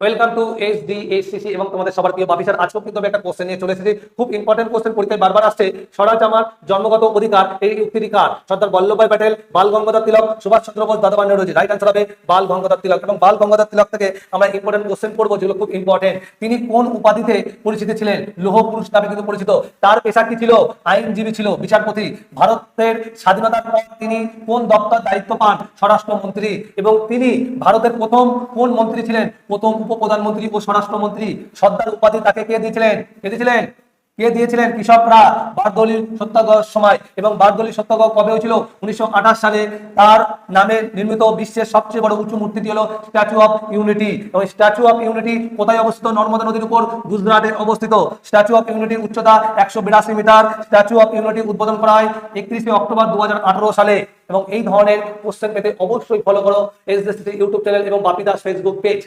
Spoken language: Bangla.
ওয়েলকাম টু এইচডিএসসিসি এবং তোমাদের সবার প্রিয় বাপি স্যার। আজকেও কিন্তু আমি একটা কোশ্চেন নিয়ে চলে এসেছি। খুব ইম্পর্টেন্ট কোশ্চেন, পরীক্ষায় বারবার আসছে। স্বরাজ আমার জন্মগত অধিকার, এই উক্তিটি কার? সর্দার বল্লভভাই প্যাটেল, বাল গঙ্গাধর তিলক, সুভাষ চন্দ্র বোস, দাদাভাই নওরোজি। রাইট আনসার হবে বাল গঙ্গাধর তিলক। এবং বাল গঙ্গাধর তিলক থেকে আমরা ইম্পর্টেন্ট কোশ্চেন পড়বো, যেগুলো খুব ইম্পর্টেন্ট। তিনি কোন উপাধিতে পরিচিত ছিলেন? লৌহ পুরুষ নামে কিন্তু পরিচিত। তার পেশা কি ছিল? আইনজীবী ছিল, বিচারপতি। ভারতের স্বাধীনতার পর তিনি কোন দপ্তর দায়িত্ব পান? স্বরাষ্ট্রমন্ত্রী। এবং তিনি ভারতের প্রথম কোন মন্ত্রী ছিলেন? প্রথম উপপ্রধানমন্ত্রী ও স্বরাষ্ট্রমন্ত্রী। সর্দার উপাধি তাকে কে দিয়েছিলেন? কৃষকরা বারদৌলি সত্যাগ্রহের সময়। এবং বারদৌলি সত্যাগ্রহ কবে হয়েছিল? 1928 সালে। তার নামে নির্মিত বিশ্বের সবচেয়ে বড় উঁচু মূর্তিটি হলো স্ট্যাচু অফ ইউনিটি। এবং স্ট্যাচু অফ ইউনিটি কোথায় অবস্থিত? নর্মদা নদীর উপর, গুজরাটে অবস্থিত। স্ট্যাচু অফ ইউনিটির উচ্চতা 182 মিটার। স্ট্যাচু অফ ইউনিটি উদ্বোধন করা হয় 31 অক্টোবর 2018 সালে। এবং এই ধরনের কোশ্চেন পেতে অবশ্যই ফলো করো এসডিএসসি ইউটিউব চ্যানেল এবং বাপি দাস ফেসবুক পেজ।